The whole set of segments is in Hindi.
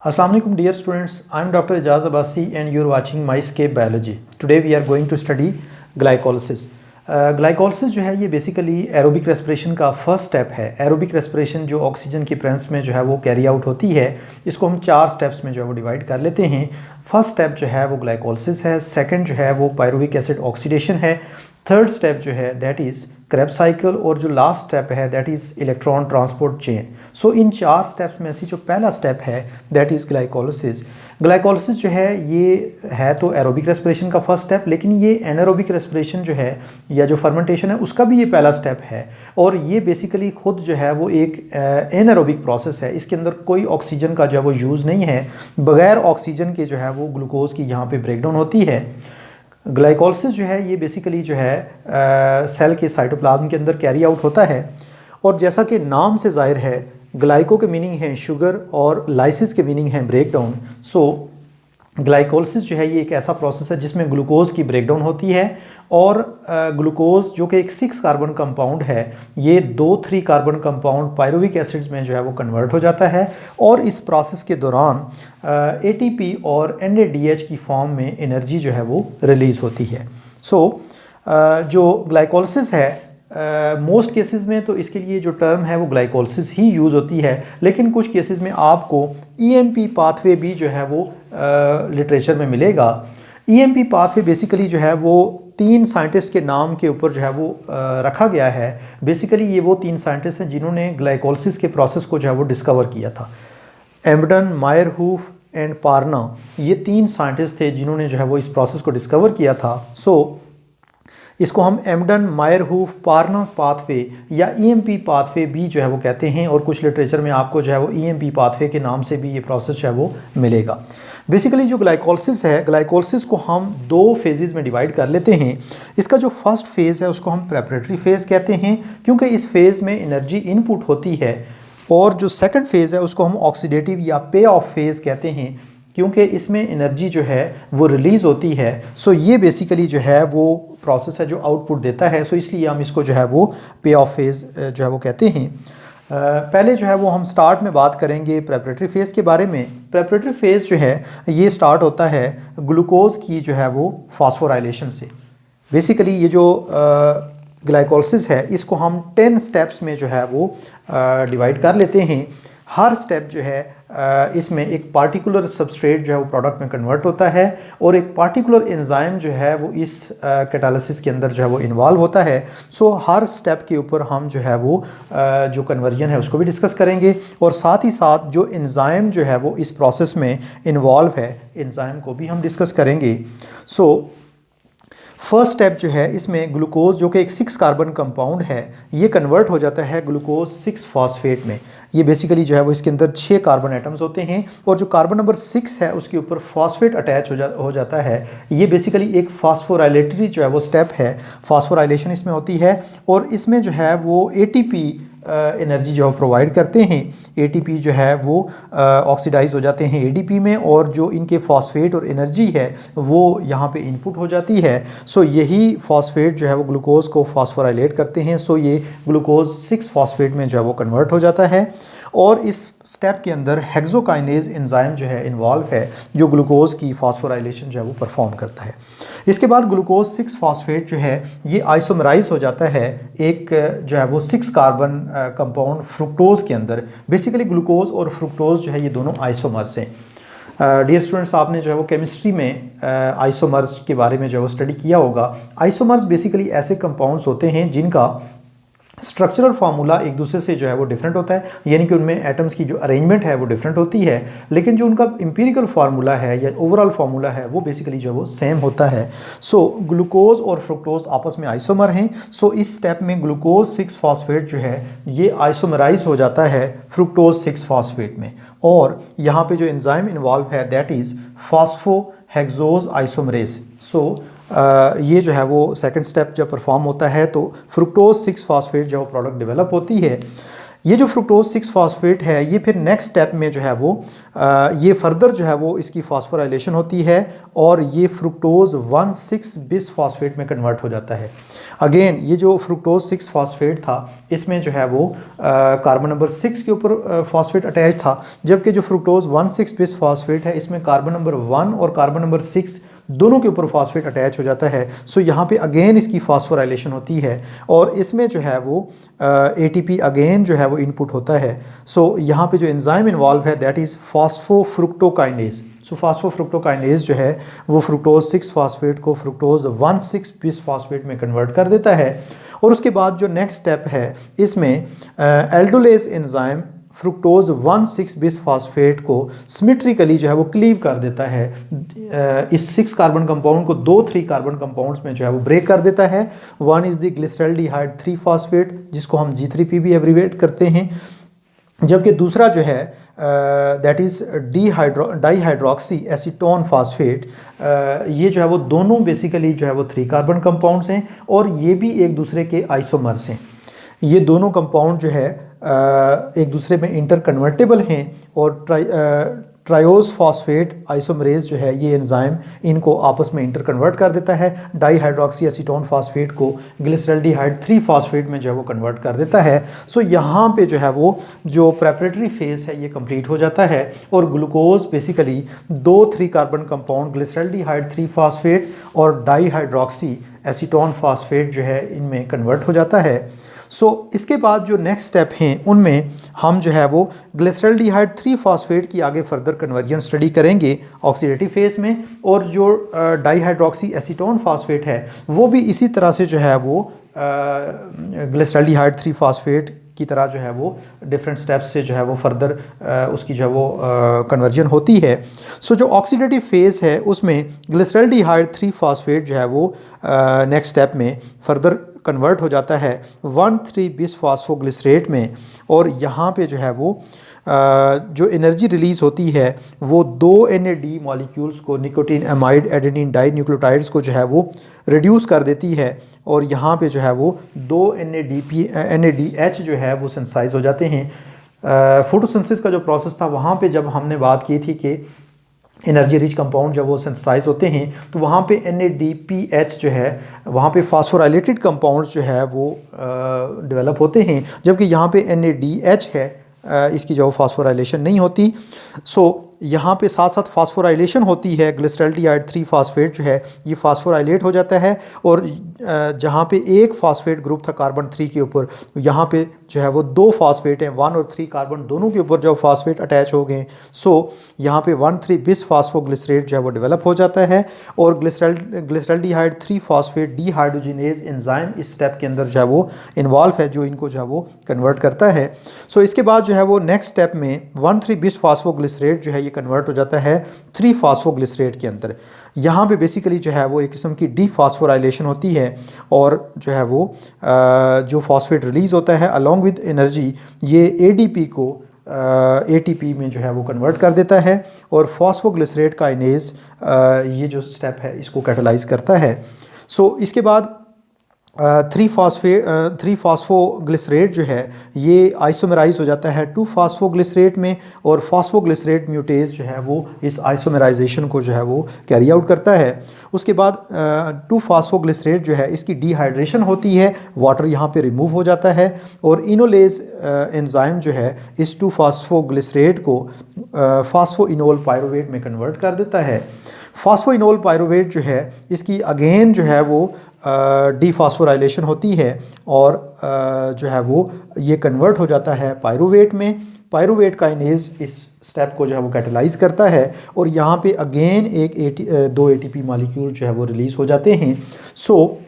Assalamu alaikum dear students, I am Dr. Ijaz Abbasi and you are watching MyScape Biology. Today we are going to study glycolysis. Glycolysis जो है ये बेसिकली एरोबिक रेस्पिरेशन का फर्स्ट स्टेप है। एरोबिक रेस्पिरेशन जो ऑक्सीजन की प्रेजेंस में जो है वो कैरी आउट होती है, इसको हम 4 स्टेप्स में जो है वो डिवाइड कर लेते हैं। फर्स्ट स्टेप जो है वो ग्लाइकोलिसिस है, सेकंड जो है वो पायरुविक एसिड ऑक्सीडेशन है, थर्ड स्टेप जो है दैट इज़ क्रेब्स साइकिल और जो लास्ट स्टेप है that is electron transport chain. So in 4 steps में से जो पहला स्टेप है दैट इज़ ग्लाइकोलिसिस। ग्लाइकोलिसिस जो है ये है तो एरोबिक रेस्पिरेशन का फर्स्ट स्टेप, लेकिन ये एनारोबिक रेस्पिरेशन जो है या जो फर्मेंटेशन है उसका भी ये पहला स्टेप है। और ये बेसिकली खुद जो है वो एक एनारोबिक प्रोसेस है। इसके अंदर कोई ऑक्सीजन का जो है वो यूज़ नहीं है, बगैर ऑक्सीजन के जो है वो ग्लूकोज की यहाँ पे ब्रेकडाउन होती है। ग्लाइकोलिसिस जो है ये बेसिकली जो है सेल के साइटोप्लाज्म के अंदर कैरी आउट होता है। और जैसा कि नाम से ज़ाहिर है, ग्लाइको के मीनिंग है शुगर और लाइसिस के मीनिंग है ब्रेकडाउन। सो ग्लाइकोलिसिस जो है ये एक ऐसा प्रोसेस है जिसमें ग्लूकोज की ब्रेकडाउन होती है और ग्लूकोज जो कि एक 6 कार्बन कंपाउंड है ये 2-3 कार्बन कंपाउंड पायरुविक एसिड्स में जो है वो कन्वर्ट हो जाता है। और इस प्रोसेस के दौरान ATP और NADH की फॉर्म में एनर्जी जो है वो रिलीज़ होती है। सो जो ग्लाइकोलिसिस है मोस्ट केसेस में तो इसके लिए जो टर्म है वो ग्लाइकोलिसिस ही यूज़ होती है, लेकिन कुछ केसेस में आपको EMP पाथवे भी जो है वो लिटरेचर में मिलेगा। EMP पाथवे बेसिकली जो है वो 3 साइंटिस्ट के नाम के ऊपर जो है वो रखा गया है। बेसिकली ये वो 3 साइंटिस्ट हैं जिन्होंने ग्लाइकोलिसिस के प्रोसेस को जो है वो डिस्कवर किया था। एम्बडन, मायरहूफ एंड पार्ना, ये 3 साइंटिस्ट थे जिन्होंने जो है वो इस प्रोसेस को डिस्कवर किया था। सो इसको हम एम्बडन, मायरहूफ, पार्नास पाथवे या EMP पाथवे भी जो है वो कहते हैं। और कुछ लिटरेचर में आपको जो है वो EMP पाथवे के नाम से भी ये प्रोसेस जो है वो मिलेगा। बेसिकली जो ग्लाइकोलिसिस है, ग्लाइकोलिसिस को हम 2 फेजेस में डिवाइड कर लेते हैं। इसका जो फर्स्ट फेज़ है उसको हम प्रेपरेटरी फेज़ कहते हैं, क्योंकि इस फेज़ में एनर्जी इनपुट होती है। और जो सेकंड फेज़ है उसको हम ऑक्सीडेटिव या पे ऑफ फेज़ कहते हैं, क्योंकि इसमें एनर्जी जो है वो रिलीज़ होती है। सो ये बेसिकली जो है वो प्रोसेस है जो आउटपुट देता है। सो इसलिए हम इसको जो है वो पे ऑफ फेज़ जो है वो कहते हैं। पहले जो है वो हम स्टार्ट में बात करेंगे प्रेपरेटरी फेज़ के बारे में। प्रेपरेटरी फेज़ जो है ये स्टार्ट होता है ग्लूकोज की जो है वो फॉस्फोराइलेशन से। बेसिकली ये जो ग्लाइकोलिसिस है इसको हम 10 स्टेप्स में जो है वो डिवाइड कर लेते हैं। हर स्टेप जो है इसमें एक पार्टिकुलर सबस्ट्रेट जो है वो प्रोडक्ट में कन्वर्ट होता है और एक पार्टिकुलर एंजाइम जो है वो इस कैटालिसिस के अंदर जो है वो इन्वॉल्व होता है। सो हर स्टेप के ऊपर हम जो है वो जो कन्वर्जन है उसको भी डिस्कस करेंगे और साथ ही साथ जो एंजाइम जो है वो इस प्रोसेस में इन्वॉल्व है एंजाइम को भी हम डिस्कस करेंगे। सो फर्स्ट स्टेप जो है इसमें ग्लूकोज जो कि एक 6 कार्बन कंपाउंड है ये कन्वर्ट हो जाता है ग्लूकोज 6 फॉस्फेट में। ये बेसिकली जो है वो इसके अंदर 6 कार्बन एटम्स होते हैं और जो कार्बन नंबर 6 है उसके ऊपर फॉस्फेट अटैच हो जाता है। ये बेसिकली एक फॉस्फोराइलेटरी जो है वो स्टेप है, फॉस्फोराइलेशन इसमें होती है और इसमें जो है वो ATP एनर्जी जो प्रोवाइड करते हैं। ATP जो है वो ऑक्सीडाइज हो जाते हैं ADP में और जो इनके फॉस्फेट और एनर्जी है वो यहाँ पे इनपुट हो जाती है। सो यही फॉस्फेट जो है वो ग्लूकोज को फॉस्फोराइलेट करते हैं। सो ये ग्लूकोज 6 फॉस्फेट में जो है वो कन्वर्ट हो जाता है और इस स्टेप के अंदर हेक्सोकाइनेज एंजाइम जो है इन्वॉल्व है जो ग्लूकोज की फॉस्फोराइलेशन जो है वो परफॉर्म करता है। इसके बाद ग्लूकोज 6 फॉस्फेट जो है ये आइसोमराइज हो जाता है एक जो है वो 6 कार्बन कंपाउंड फ्रुक्टोज के अंदर। बेसिकली ग्लूकोज और फ्रुक्टोज जो है ये दोनों आइसोमर्स हैं। डियर स्टूडेंट्स, आपने जो है वो केमिस्ट्री में आइसोमर्स के बारे में जो है वो स्टडी किया होगा। आइसोमर्स बेसिकली ऐसे कंपाउंड्स होते हैं जिनका स्ट्रक्चरल फार्मूला एक दूसरे से जो है वो डिफरेंट होता है, यानी कि उनमें एटम्स की जो अरेंजमेंट है वो डिफरेंट होती है, लेकिन जो उनका एम्पिरिकल फार्मूला है या ओवरऑल फार्मूला है वो बेसिकली जो है वो सेम होता है। सो ग्लूकोज और फ्रुक्टोज आपस में आइसोमर हैं। सो इस स्टेप में ग्लूकोज 6 फॉस्फेट जो है ये आइसोमराइज हो जाता है फ्रुक्टोज 6 फॉस्फेट में और यहाँ पे जो एंजाइम इन्वॉल्व है दैट इज़ फॉस्फोहेक्सोज आइसोमरेज। सो ये जो है वो सेकंड स्टेप जब परफॉर्म होता है तो फ्रुक्टोज 6 फॉस्फेट जो प्रोडक्ट डेवलप होती है। ये जो फ्रुक्टोज 6 फॉस्फेट है ये फिर नेक्स्ट स्टेप में जो है वो ये फर्दर जो है वो इसकी फॉस्फोराइलेशन होती है और ये फ्रुक्टोज 1,6 बिस फॉस्फेट में कन्वर्ट हो जाता है। अगेन ये जो फ्रुक्टोज 6 फॉस्फेट था इसमें जो है वो कार्बन नंबर 6 के ऊपर फॉस्फेट अटैच था, जबकि जो फ्रुक्टोज 1,6 बिस फॉस्फेट है इसमें कार्बन नंबर 1 और कार्बन नंबर 6 दोनों के ऊपर फॉस्फेट अटैच हो जाता है। सो यहाँ पे अगेन इसकी फॉस्फोराइलेशन होती है और इसमें जो है वो ATP अगेन जो है वो इनपुट होता है। सो यहाँ पे जो एंजाइम इन्वॉल्व है that is phosphofructokinase. So phosphofructokinase जो है वो फ्रुक्टोज 6 फॉस्फेट को फ्रुक्टोज 1,6 बिस फॉस्फेट में कन्वर्ट कर देता है। और उसके बाद जो नेक्स्ट स्टेप है इसमें aldolase enzyme fructose 1,6 bis phosphate को सिमेट्रिकली जो है वो क्लीव कर देता है, इस 6 कार्बन कंपाउंड को 2 3 कार्बन कंपाउंड्स में जो है वो ब्रेक कर देता है। One is the glyceraldehyde 3 phosphate जिसको हम G3P भी एब्रीवेट करते हैं, जबकि दूसरा जो है that is dihydroxy acetone phosphate. ये जो है वो दोनों बेसिकली जो है वो 3 कार्बन कंपाउंड्स हैं और ये भी एक दूसरे के आइसोमर्स हैं। ये दोनों कंपाउंड जो है एक दूसरे में इंटर कन्वर्टेबल हैं और ट्रायोज फॉस्फेट आइसोमरेज जो है ये एंजाइम इनको आपस में इंटर कन्वर्ट कर देता है, डाईहाइड्रोक्सी एसीटोन फॉस्फेट को ग्लिसरल्डिहाइड 3 फॉस्फेट में जो है वो कन्वर्ट कर देता है। सो यहाँ पे जो है वो जो प्रेपरेटरी फेज है ये कंप्लीट हो जाता है और glucose basically 2 3 carbon compound glyceraldehyde 3 phosphate और डाईहाइड्रोक्सी एसीटोन फॉस्फेट जो है इनमें कन्वर्ट हो जाता है। सो इसके बाद जो नेक्स्ट स्टेप हैं उनमें हम जो है वो ग्लिसरल्डिहाइड 3 फॉस्फेट की आगे फर्दर कन्वर्जन स्टडी करेंगे ऑक्सीडेटिव फेज में, और जो डाईहाइड्रोक्सी एसीटोन फॉस्फेट है वो भी इसी तरह से जो है वो ग्लिसरल्डिहाइड 3 फॉस्फेट की तरह जो है वो डिफरेंट स्टेप्स से जो है वो फर्दर उसकी जो है वो कन्वर्जन होती है। सो जो ऑक्सीडेटिव फेज़ है उसमें ग्लिसरल्डिहाइड 3 फॉस्फेट जो है वो नेक्स्ट स्टेप में फर्दर कन्वर्ट हो जाता है 1,3 बिस फॉस्फोग्लिसरेट में, और यहाँ पे जो है वो जो एनर्जी रिलीज़ होती है वो 2 NAD मॉलिक्यूल्स को nicotinamide adenine dinucleotides को जो है वो रिड्यूस कर देती है, और यहाँ पे जो है वो 2 NADH जो है वो सिंथेसाइज हो जाते हैं। फोटोसिंथेसिस का जो प्रोसेस था वहाँ पे जब हमने बात की थी कि एनर्जी रिच कंपाउंड जब वो सिंथेसाइज होते हैं तो वहाँ पे NADPH जो है वहाँ पे फास्फोराइलेटेड कंपाउंड्स जो है वो डेवलप होते हैं, जबकि यहाँ पे NADH है इसकी जो फास्फोराइलेशन नहीं होती। सो यहाँ पे साथ साथ फास्फोराइलेशन होती है, ग्लिसरल्डिहाइड 3 फॉस्फेट जो है ये फास्फोराइलेट हो जाता है, और जहाँ पे एक फॉस्फेट ग्रुप था कार्बन 3 के ऊपर यहाँ पे जो है वो 2 फॉस्फेट हैं, 1 और 3 कार्बन दोनों के ऊपर जब फॉस्फेट अटैच हो गए सो यहाँ पे 1,3 बिस फॉस्फोग्लिसरेट जो है वो डेवलप हो जाता है, और ग्लिसरल्डिहाइड 3 फॉस्फेट डीहाइड्रोजिनेज एंजाइम इस स्टेप के अंदर जो है वो इन्वॉल्व है जो इनको जो है वो कन्वर्ट करता है। सो इसके बाद जो है वो नेक्स्ट स्टेप में 1,3 बिस फॉस्फोग्लिसरेट जो है कन्वर्ट हो जाता है 3 फॉस्फोग्लिसरेट के अंदर। यहाँ पे बेसिकली जो है वो एक किस्म की डीफॉस्फोराइलेशन होती है, और जो है वो जो फॉस्फेट रिलीज़ होता है अलॉन्ग विद एनर्जी ये ADP को ATP में जो है वो कन्वर्ट कर देता है, और फॉस्फोग्लिसरेट काइनेज ये जो स्टेप है इसको कैटालाइज करता है। सो इसके बाद 3 फॉस्फोग्लिसरेट जो है ये आइसोमेराइज हो जाता है 2 फॉस्फोग्लिसरेट में, और फॉस्फोग्लिसरेट म्यूटेज जो है वो इस आइसोमेराइजेशन को जो है वो कैरी आउट करता है। उसके बाद 2 फॉस्फोग्लिसरेट जो है इसकी डिहाइड्रेशन होती है, वाटर यहाँ पे रिमूव हो जाता है, और इनोलेज एंजाइम जो है इस 2 फॉस्फोग्लिसरेट को फॉस्फोइनोल पायरुवेट में कन्वर्ट कर देता है। फॉस्फोइनोल पायरुवेट जो है इसकी अगेन जो है वो डीफॉस्फोराइलेशन होती है, और जो है वो ये कन्वर्ट हो जाता है पायरुवेट में। पायरुवेट काइनेज इस स्टेप को जो है वो कैटालाइज करता है, और यहाँ पे अगेन एक 2 ATP मॉलिक्यूल जो है वो रिलीज़ हो जाते हैं। सो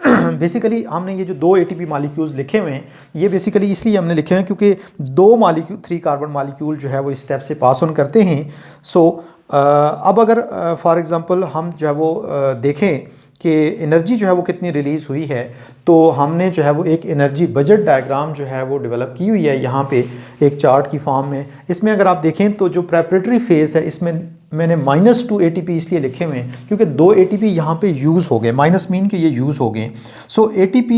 बेसिकली हमने ये जो 2 ATP मॉलिक्यूल्स लिखे हुए हैं ये बेसिकली इसलिए हमने लिखे हैं क्योंकि 3 कार्बन मॉलिक्यूल जो है वो इस स्टेप से पास ऑन करते हैं। सो अब अगर फॉर एग्ज़ाम्पल हम जो है वो देखें कि एनर्जी जो है वो कितनी रिलीज़ हुई है, तो हमने जो है वो एक एनर्जी बजट डायग्राम जो है वो डेवलप की हुई है यहाँ पे एक चार्ट की फॉर्म में। इसमें अगर आप देखें तो जो प्रेपरेटरी फेज़ है इसमें मैंने -2 ATP इसलिए लिखे हुए हैं क्योंकि 2 ATP यहाँ पे यूज़ हो गए, माइनस मीन कि ये यूज़ हो गए। सो ATP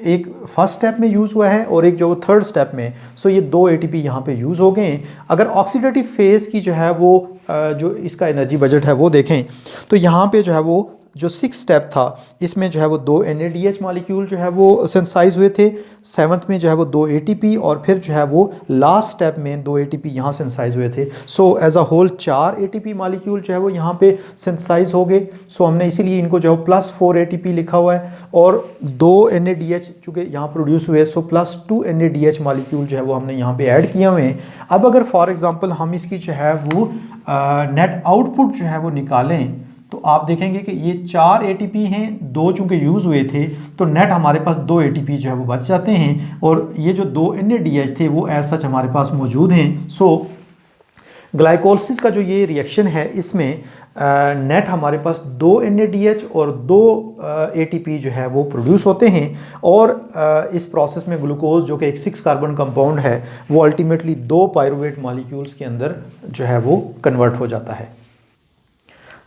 एक फर्स्ट स्टेप में यूज़ हुआ है और एक जो थर्ड स्टेप में, सो ये 2 ATP यहाँ पे यूज़ हो गए हैं। अगर ऑक्सीडेटिव फेज़ की जो है वो जो इसका एनर्जी बजट है वो देखें तो यहाँ पे जो है वो जो 6 स्टेप था इसमें जो है वो 2 NADH मॉलिक्यूल जो है वो सिंथेसाइज हुए थे, 7th में जो है वो 2 ATP और फिर जो है वो लास्ट स्टेप में 2 ATP यहाँ सिंथेसाइज हुए थे। So as a whole 4 ATP molecule जो है वो यहाँ पे सिंथेसाइज हो गए। सो हमने इसीलिए इनको जो है +4 ATP लिखा हुआ है और 2 NADH चूँकि यहाँ प्रोड्यूस हुए, सो +2 NADH मॉलिक्यूल जो है वो हमने यहाँ पे ऐड किए हुए हैं। अब अगर फॉर एग्जांपल हम इसकी जो है वो नेट आउटपुट जो है वो निकालें तो आप देखेंगे कि ये 4 ATP हैं, 2 चूँकि यूज़ हुए थे तो नेट हमारे पास 2 ATP जो है वो बच जाते हैं और ये जो 2 NADH थे वो एज सच हमारे पास मौजूद हैं। सो ग्लाइकोलिसिस का जो ये रिएक्शन है इसमें नेट हमारे पास 2 NADH और 2 ATP जो है वो प्रोड्यूस होते हैं और इस प्रोसेस में ग्लूकोज जो कि एक 6 कार्बन कंपाउंड है वो अल्टीमेटली 2 पायरुवेट मॉलिक्यूल्स के अंदर जो है वो कन्वर्ट हो जाता है।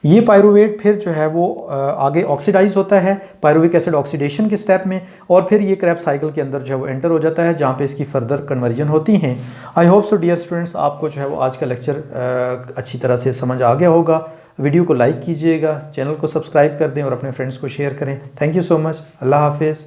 ये पायरुवेट फिर जो है वो आगे ऑक्सीडाइज होता है पायरुविक एसिड ऑक्सीडेशन के स्टेप में और फिर ये क्रेब्स साइकिल के अंदर जो है वो एंटर हो जाता है जहाँ पे इसकी फर्दर कन्वर्जन होती हैं। I hope so dear students, आपको जो है वो आज का लेक्चर अच्छी तरह से समझ आ गया होगा। वीडियो को लाइक कीजिएगा, चैनल को सब्सक्राइब कर दें और अपने फ्रेंड्स को शेयर करें। Thank you so much. अल्लाह हाफिज़।